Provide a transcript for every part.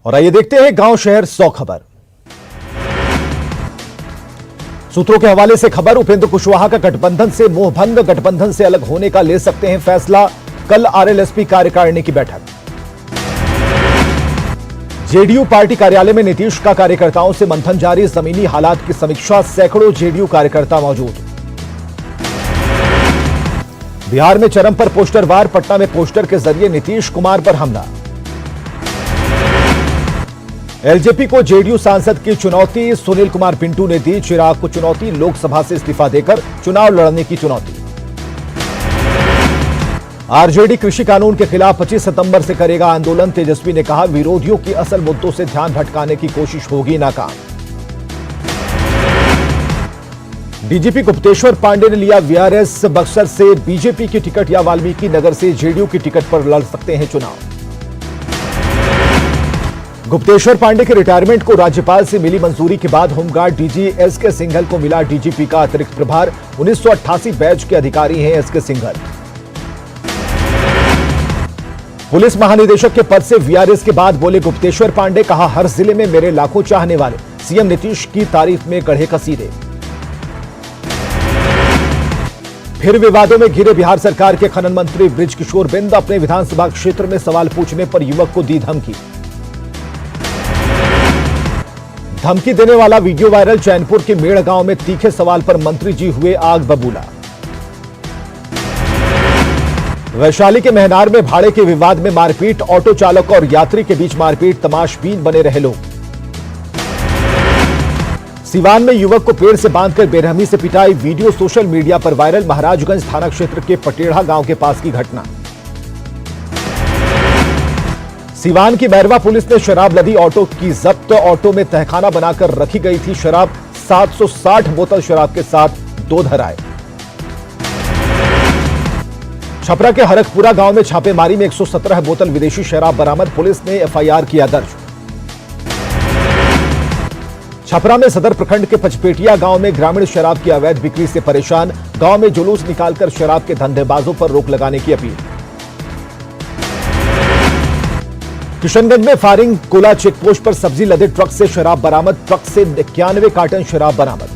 और आइए देखते हैं गांव शहर 100 खबर। सूत्रों के हवाले से खबर, उपेंद्र कुशवाहा का गठबंधन से मोहभंग, गठबंधन से अलग होने का ले सकते हैं फैसला, कल आरएलएसपी कार्यकारिणी की बैठक। जेडीयू पार्टी कार्यालय में नीतीश का कार्यकर्ताओं से मंथन जारी, जमीनी हालात की समीक्षा, सैकड़ों जेडीयू कार्यकर्ता मौजूद। बिहार में चरम पर पोस्टर वार, पटना में पोस्टर के जरिए नीतीश कुमार पर हमला। एलजेपी को जेडीयू सांसद की चुनौती, सुनील कुमार पिंटू ने दी चिराग को चुनौती, लोकसभा से इस्तीफा देकर चुनाव लड़ने की चुनौती। आरजेडी कृषि कानून के खिलाफ 25 सितंबर से करेगा आंदोलन, तेजस्वी ने कहा विरोधियों की असल मुद्दों से ध्यान भटकाने की कोशिश होगी नाकाम। डीजीपी गुप्तेश्वर पांडे ने लिया वीआरएस, बक्सर से बीजेपी की टिकट या वाल्मीकि नगर से जेडीयू की टिकट पर लड़ सकते हैं चुनाव। गुप्तेश्वर पांडे के रिटायरमेंट को राज्यपाल से मिली मंजूरी के बाद होमगार्ड डीजी एसके सिंघल को मिला डीजीपी का अतिरिक्त प्रभार, 1988 बैच के अधिकारी हैं एसके सिंघल। पुलिस महानिदेशक के पद से वीआरएस के बाद बोले गुप्तेश्वर पांडे, कहा हर जिले में मेरे लाखों चाहने वाले, सीएम नीतीश की तारीफ में गढ़े कसीदे। फिर विवादों में घिरे बिहार सरकार के खनन मंत्री बृजकिशोर बिंद, अपने विधानसभा क्षेत्र में सवाल पूछने पर युवक को दी धमकी। धमकी देने वाला वीडियो वायरल, चैनपुर के मेड़ गांव में तीखे सवाल पर मंत्री जी हुए आग बबूला। वैशाली के महनार में भाड़े के विवाद में मारपीट, ऑटो चालक और यात्री के बीच मारपीट, तमाशबीन बने रहे लोग। सिवान में युवक को पेड़ से बांधकर बेरहमी से पिटाई, वीडियो सोशल मीडिया पर वायरल, महाराजगंज थाना क्षेत्र के पटेढ़ा गांव के पास की घटना। सिवान की बैरवा पुलिस ने शराब लदी ऑटो की जब्त, ऑटो में तहखाना बनाकर रखी गई थी शराब, 760 बोतल शराब के साथ 2 धराए। छपरा के हरकपुरा गांव में छापेमारी में 117 बोतल विदेशी शराब बरामद, पुलिस ने एफआईआर किया दर्ज। छपरा में सदर प्रखंड के पचपेटिया गांव में ग्रामीण शराब की अवैध बिक्री से परेशान, गांव में जुलूस निकालकर शराब के धंधेबाजों पर रोक लगाने की अपील। किशनगंज में फारिंग कोला चेकपोस्ट पर सब्जी लदे ट्रक से शराब बरामद, ट्रक से 91 कार्टन शराब बरामद।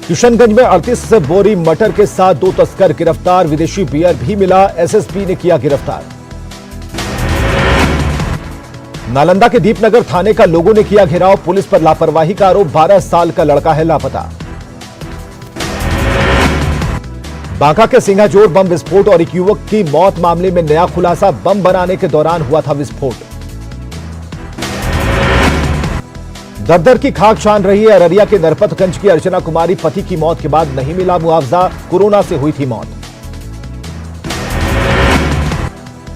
किशनगंज में 38 बोरी मटर के साथ 2 तस्कर गिरफ्तार, विदेशी बियर भी मिला, एसएसपी ने किया गिरफ्तार। नालंदा के दीपनगर थाने का लोगों ने किया घेराव, पुलिस पर लापरवाही का आरोप, 12 साल का लड़का है लापता। बांका के सिंगाजोर बम विस्फोट और एक युवक की मौत मामले में नया खुलासा, बम बनाने के दौरान हुआ था विस्फोट। दरदर की खाक छान रही है अररिया के नरपतगंज की अर्चना कुमारी, पति की मौत के बाद नहीं मिला मुआवजा, कोरोना से हुई थी मौत।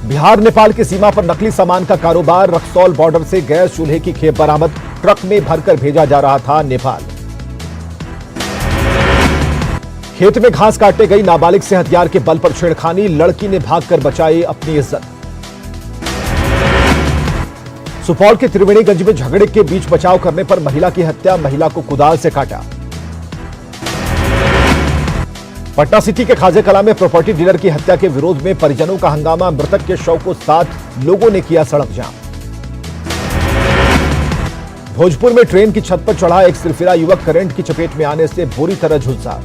बिहार नेपाल की सीमा पर नकली सामान का कारोबार, रक्सौल बॉर्डर से गैस चूल्हे की खेप बरामद, ट्रक में भरकर भेजा जा रहा था नेपाल। खेत में घास काटने गई नाबालिग से हथियार के बल पर छेड़खानी, लड़की ने भागकर बचाई अपनी इज्जत। सुपौल के त्रिवेणीगंज में झगड़े के बीच बचाव करने पर महिला की हत्या, महिला को कुदाल से काटा। पटना सिटी के खाजे कला में प्रॉपर्टी डीलर की हत्या के विरोध में परिजनों का हंगामा, मृतक के शव को 7 लोगों ने किया सड़क जाम। भोजपुर में ट्रेन की छत पर चढ़ा एक सिरफिरा युवक, करंट की चपेट में आने से बुरी तरह झुलसा।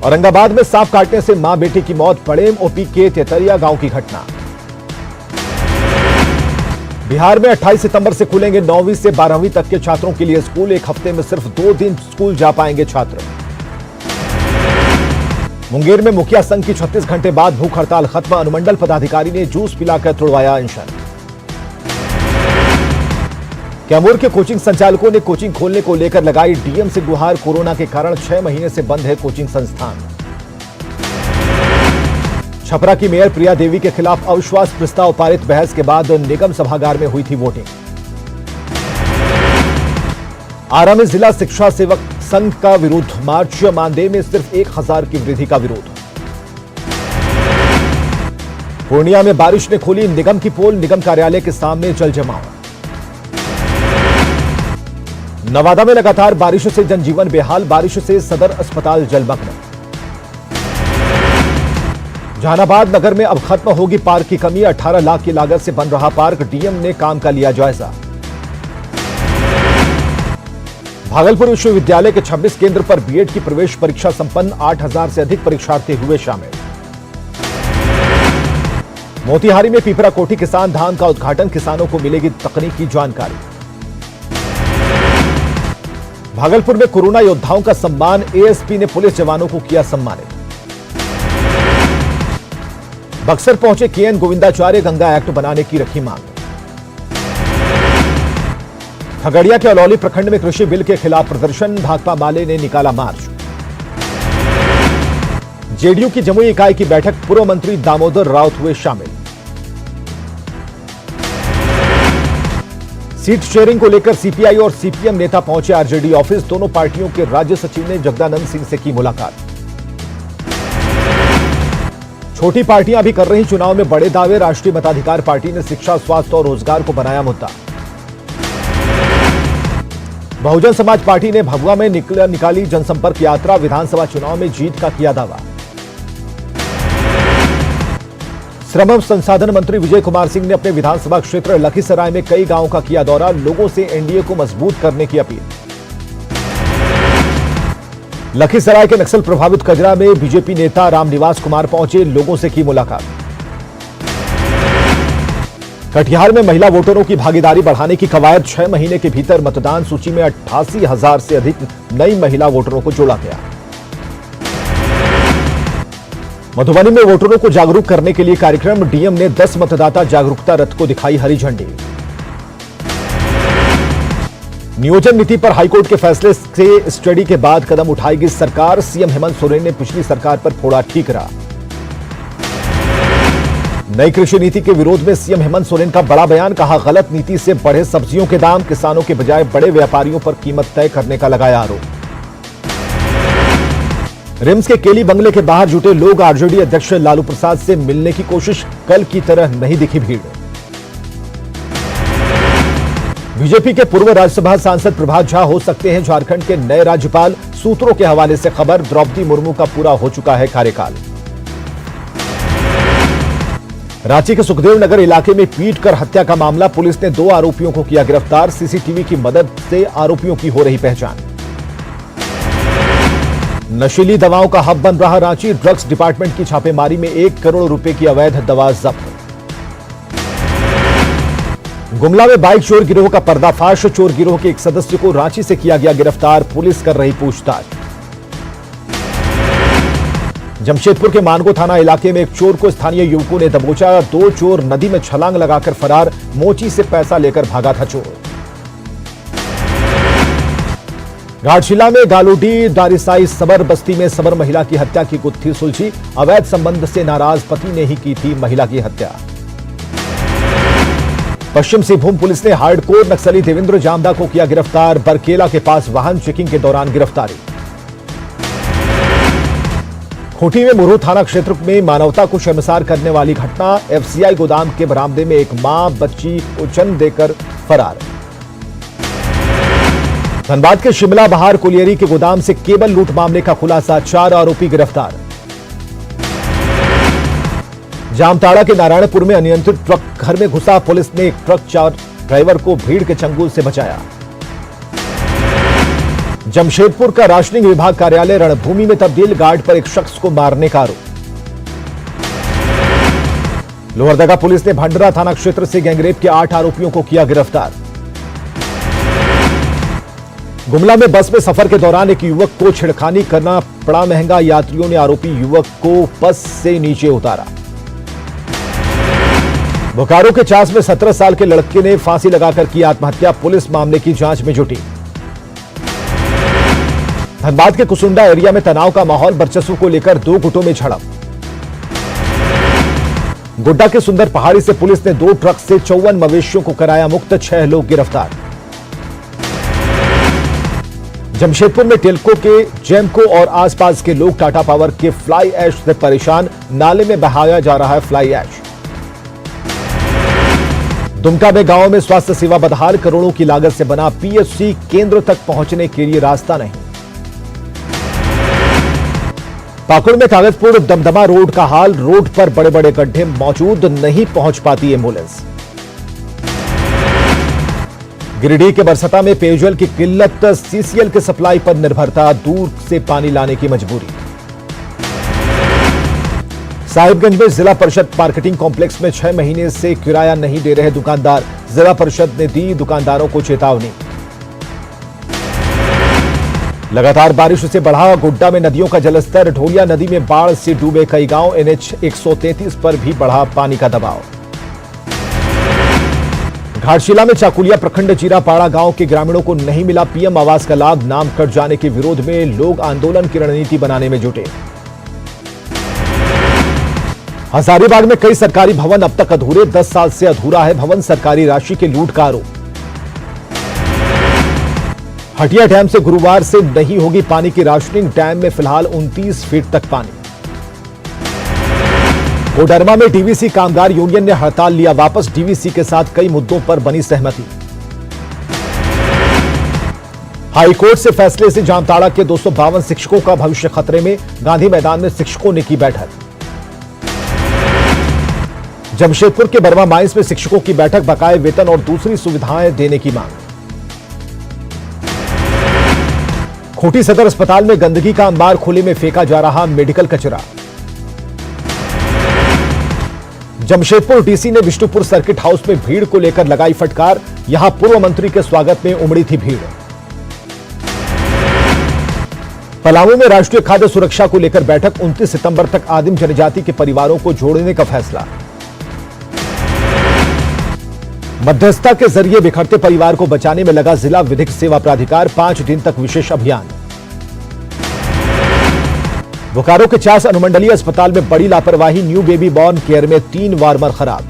औरंगाबाद में सांप काटने से मां बेटे की मौत, पड़ेम ओपी के तेतरिया गांव की घटना। बिहार में 28 सितंबर से खुलेंगे 9वीं से 12वीं तक के छात्रों के लिए स्कूल, एक हफ्ते में सिर्फ 2 दिन स्कूल जा पाएंगे छात्र। मुंगेर में मुखिया संघ की 36 घंटे बाद भूख हड़ताल खत्म, अनुमंडल पदाधिकारी ने जूस पिलाकर तुड़वाया अनशन। कैमूर के कोचिंग संचालकों ने कोचिंग खोलने को लेकर लगाई डीएम से गुहार, कोरोना के कारण 6 महीने से बंद है कोचिंग संस्थान। छपरा की मेयर प्रिया देवी के खिलाफ अविश्वास प्रस्ताव पारित, बहस के बाद निगम सभागार में हुई थी वोटिंग। आरा में जिला शिक्षा सेवक संघ का विरोध मार्च, मानदेय में सिर्फ 1000 की वृद्धि का विरोध। पूर्णिया में बारिश ने खोली निगम की पोल, निगम कार्यालय के सामने जल जमाव। नवादा में लगातार बारिश से जनजीवन बेहाल, बारिश से सदर अस्पताल जलमग्न। जहानाबाद नगर में अब खत्म होगी पार्क की कमी। 18 लाख की लागत से बन रहा पार्क, डीएम ने काम का लिया जायजा। भागलपुर विश्वविद्यालय के 26 केंद्र पर बीएड की प्रवेश परीक्षा संपन्न। 8,000 से अधिक परीक्षार्थी हुए शामिल। मोतिहारी में पीपरा कोठी किसान धाम का उद्घाटन, किसानों को मिलेगी तकनीकी जानकारी। भागलपुर में कोरोना योद्धाओं का सम्मान, एएसपी ने पुलिस जवानों को किया सम्मानित। बक्सर पहुंचे केएन गोविंदाचार्य, गंगा एक्ट बनाने की रखी मांग। खगड़िया के अलौली प्रखंड में कृषि बिल के खिलाफ प्रदर्शन, भाकपा माले ने निकाला मार्च। जेडीयू की जमुई इकाई की बैठक, पूर्व मंत्री दामोदर राउत हुए शामिल। सीट शेयरिंग को लेकर सीपीआई और सीपीएम नेता पहुंचे आरजेडी ऑफिस। दोनों पार्टियों के राज्य सचिव ने जगदानंद सिंह से की मुलाकात। छोटी पार्टियां भी कर रही चुनाव में बड़े दावे, राष्ट्रीय मताधिकार पार्टी ने शिक्षा, स्वास्थ्य और रोजगार को बनाया मुद्दा। बहुजन समाज पार्टी ने भभुआ में निकाली जनसंपर्क यात्रा, विधानसभा चुनाव में जीत का किया दावा। श्रम संसाधन मंत्री विजय कुमार सिंह ने अपने विधानसभा क्षेत्र लखीसराय में कई गांवों का किया दौरा, लोगों से एनडीए को मजबूत करने की अपील। लखीसराय के नक्सल प्रभावित कजरा में बीजेपी नेता रामनिवास कुमार पहुंचे, लोगों से की मुलाकात। कटिहार में महिला वोटरों की भागीदारी बढ़ाने की कवायद, 6 महीने के भीतर मतदान सूची में 88,000 से अधिक नई महिला वोटरों को जोड़ा गया। मधुबनी में वोटरों को जागरूक करने के लिए कार्यक्रम, डीएम ने 10 मतदाता जागरूकता रथ को दिखाई हरी झंडी। नियोजन नीति पर हाईकोर्ट के फैसले से स्टडी के बाद कदम उठाएगी सरकार, सीएम हेमंत सोरेन ने पिछली सरकार पर फोड़ा ठीकरा। नई कृषि नीति के विरोध में सीएम हेमंत सोरेन का बड़ा बयान, कहा गलत नीति से बढ़े सब्जियों के दाम, किसानों के बजाय बड़े व्यापारियों पर कीमत तय करने का लगाया आरोप। रिम्स के केली बंगले के बाहर जुटे लोग, आरजेडी अध्यक्ष लालू प्रसाद से मिलने की कोशिश, कल की तरह नहीं दिखी भीड़। बीजेपी के पूर्व राज्यसभा सांसद प्रभात झा हो सकते हैं झारखंड के नए राज्यपाल, सूत्रों के हवाले से खबर, द्रौपदी मुर्मू का पूरा हो चुका है कार्यकाल। रांची के सुखदेव नगर इलाके में पीट कर हत्या का मामला, पुलिस ने 2 आरोपियों को किया गिरफ्तार, सीसीटीवी की मदद से आरोपियों की हो रही पहचान। नशीली दवाओं का हब बन रहा रांची, ड्रग्स डिपार्टमेंट की छापेमारी में 1 करोड़ रुपए की अवैध दवा जब्त। गुमला में बाइक चोर गिरोह का पर्दाफाश, चोर गिरोह के एक सदस्य को रांची से किया गया गिरफ्तार, पुलिस कर रही पूछताछ। जमशेदपुर के मानगो थाना इलाके में एक चोर को स्थानीय युवकों ने दबोचा, 2 चोर नदी में छलांग लगाकर फरार, मोची से पैसा लेकर भागा था चोर। घाटशिला में गालूडी दारिसाई सबर बस्ती में सबर महिला की हत्या की गुत्थी सुलझी, अवैध संबंध से नाराज पति ने ही की थी महिला की हत्या। पश्चिम सिंहभूम पुलिस ने हार्डकोर नक्सली देवेंद्र जामदा को किया गिरफ्तार, बरकेला के पास वाहन चेकिंग के दौरान गिरफ्तारी। खूंटी में मुरहू थाना क्षेत्र में मानवता को शर्मसार करने वाली घटना, एफसीआई गोदाम के बरामदे में एक मां बच्ची को जन्म देकर फरार। धनबाद के शिमला बहार कोलियरी के गोदाम से केबल लूट मामले का खुलासा, 4 आरोपी गिरफ्तार। जामताड़ा के नारायणपुर में अनियंत्रित ट्रक घर में घुसा, पुलिस ने एक ट्रक ड्राइवर को भीड़ के चंगुल से बचाया। जमशेदपुर का राशनिंग विभाग कार्यालय रणभूमि में तब्दील, गार्ड पर एक शख्स को मारने का आरोप। लोहरदगा पुलिस ने भंडरा थाना क्षेत्र से गैंगरेप के 8 आरोपियों को किया गिरफ्तार। गुमला में बस में सफर के दौरान एक युवक को छेड़खानी करना पड़ा महंगा, यात्रियों ने आरोपी युवक को बस से नीचे उतारा। बोकारो के चास में 17 साल के लड़के ने फांसी लगाकर की आत्महत्या, पुलिस मामले की जांच में जुटी। धनबाद के कुसुंडा एरिया में तनाव का माहौल, वर्चस्व को लेकर 2 गुटों में झड़प। गोड्डा के सुंदर पहाड़ी से पुलिस ने 2 ट्रक से 54 मवेशियों को कराया मुक्त, 6 लोग गिरफ्तार। जमशेदपुर में टेल्को के जेमको और आसपास के लोग टाटा पावर के फ्लाई ऐश से परेशान, नाले में बहाया जा रहा है फ्लाई ऐश। दुमका में गांव में स्वास्थ्य सेवा बदहाल, करोड़ों की लागत से बना पीएचसी, केंद्र तक पहुंचने के लिए रास्ता नहीं। पाकुड़ में कागजपुर दमदमा रोड का हाल, रोड पर बड़े बड़े गड्ढे मौजूद, नहीं पहुंच पाती एम्बुलेंस। गिरिडीह के बरसता में पेयजल की किल्लत, सीसीएल के सप्लाई पर निर्भरता, दूर से पानी लाने की मजबूरी। साहिबगंज में जिला परिषद मार्केटिंग कॉम्प्लेक्स में 6 महीने से किराया नहीं दे रहे दुकानदार, जिला परिषद ने दी दुकानदारों को चेतावनी। लगातार बारिश से बढ़ा गोड्डा में नदियों का जलस्तर, ढोलिया नदी में बाढ़ से डूबे कई गांव, NH 133 पर भी बढ़ा पानी का दबाव। घाटशिला में चाकुलिया प्रखंड चीरापाड़ा गांव के ग्रामीणों को नहीं मिला पीएम आवास का लाभ, नाम कट जाने के विरोध में लोग आंदोलन की रणनीति बनाने में जुटे। हजारीबाग में कई सरकारी भवन अब तक अधूरे, 10 साल से अधूरा है भवन, सरकारी राशि के लूट का आरोप। हटिया डैम से गुरुवार से नहीं होगी पानी की राशनिंग, डैम में फिलहाल 29 फीट तक पानी। कोडरमा में डीवीसी कामगार यूनियन ने हड़ताल लिया वापस, डीवीसी के साथ कई मुद्दों पर बनी सहमति। हाईकोर्ट से फैसले से जामताड़ा के 252 शिक्षकों का भविष्य खतरे में, गांधी मैदान में शिक्षकों ने की बैठक। जमशेदपुर के बर्मा माइंस में शिक्षकों की बैठक, बकाये वेतन और दूसरी सुविधाएं देने की मांग। खूंटी सदर अस्पताल में गंदगी का अंबार, खुले में फेंका जा रहा मेडिकल कचरा। जमशेदपुर डीसी ने विष्णुपुर सर्किट हाउस में भीड़ को लेकर लगाई फटकार, यहां पूर्व मंत्री के स्वागत में उमड़ी थी भीड़। पलामू में राष्ट्रीय खाद्य सुरक्षा को लेकर बैठक, 29 सितंबर तक आदिम जनजाति के परिवारों को जोड़ने का फैसला। मध्यस्थता के जरिए बिखरते परिवार को बचाने में लगा जिला विधिक सेवा प्राधिकार, 5 दिन तक विशेष अभियान। बोकारो के चास अनुमंडलीय अस्पताल में बड़ी लापरवाही, न्यू बेबी बॉर्न केयर में 3 वार्मर खराब।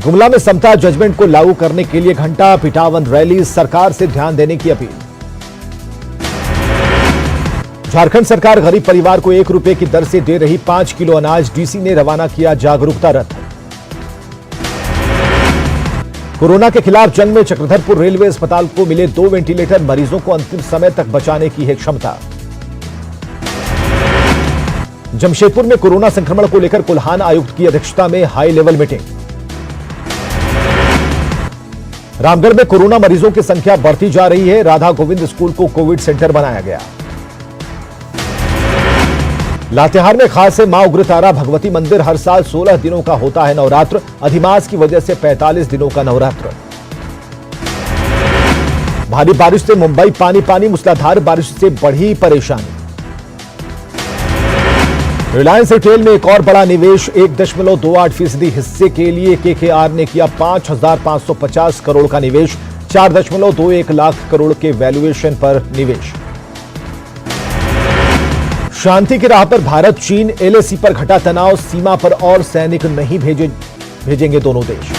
गुमला में समता जजमेंट को लागू करने के लिए घंटा पिटावन रैली, सरकार से ध्यान देने की अपील। झारखंड सरकार गरीब परिवार को 1 रुपए की दर से दे रही 5 किलो अनाज, डीसी ने रवाना किया जागरूकता रथ। कोरोना के खिलाफ जंग में चक्रधरपुर रेलवे अस्पताल को मिले 2 वेंटिलेटर, मरीजों को अंतिम समय तक बचाने की है क्षमता। जमशेदपुर में कोरोना संक्रमण को लेकर कुल्हान आयुक्त की अध्यक्षता में हाई लेवल मीटिंग। रामगढ़ में कोरोना मरीजों की संख्या बढ़ती जा रही है, राधा गोविंद स्कूल को कोविड सेंटर बनाया गया। लातेहार में खास है मां उग्रतारा भगवती मंदिर, हर साल 16 दिनों का होता है नवरात्र, अधिमास की वजह से 45 दिनों का नवरात्र। भारी बारिश से मुंबई पानी पानी, मूसलाधार बारिश से बढ़ी परेशानी। रिलायंस रिटेल में एक और बड़ा निवेश, 1.28% हिस्से के लिए KKR ने किया 5,550 करोड़ का निवेश, 4.21 लाख करोड़ के वैल्यूएशन पर निवेश। शांति की राह पर भारत चीन, LAC पर घटा तनाव, सीमा पर और सैनिक नहीं भेजेंगे दोनों देश।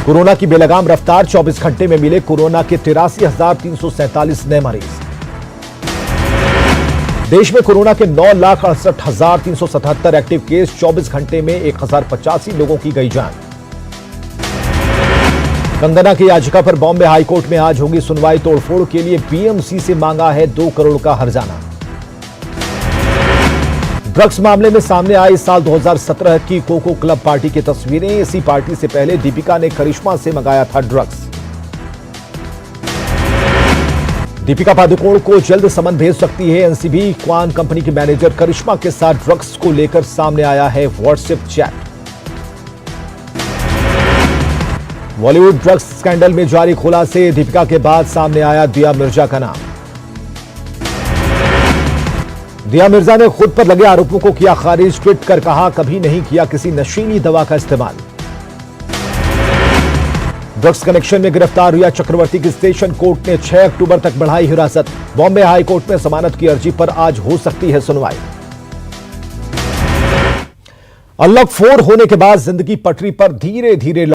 कोरोना की बेलगाम रफ्तार, 24 घंटे में मिले कोरोना के 83,347 नए मरीज। देश में कोरोना के 9,68,377 एक्टिव केस, 24 घंटे में 1,085 लोगों की गई जान। कंगना की याचिका पर बॉम्बे हाईकोर्ट में आज होगी सुनवाई, तोड़फोड़ के लिए BMC से मांगा है 2 करोड़ का हर्जाना। ड्रग्स मामले में सामने आई साल 2017 की कोको क्लब पार्टी की तस्वीरें, इसी पार्टी से पहले दीपिका ने करिश्मा से मंगाया था ड्रग्स। दीपिका पादुकोण को जल्द समन भेज सकती है NCB, क्वान कंपनी की मैनेजर करिश्मा के साथ ड्रग्स को लेकर सामने आया है WhatsApp chat. Bollywood drugs scandal में जारी खुलासे, दीपिका के बाद सामने आया दिया मिर्जा का नाम। दिया मिर्जा ने खुद पर लगे आरोपों को किया खारिज, ट्वीट कर कहा कभी नहीं किया किसी नशीली दवा का इस्तेमाल। ड्रग्स कनेक्शन में गिरफ्तार हुआ चक्रवर्ती की स्टेशन कोर्ट ने 6 अक्टूबर तक बढ़ाई हिरासत, बॉम्बे हाई कोर्ट में जमानत की अर्जी पर आज हो सकती है सुनवाई। अनलॉक 4 होने के बाद जिंदगी पटरी पर धीरे धीरे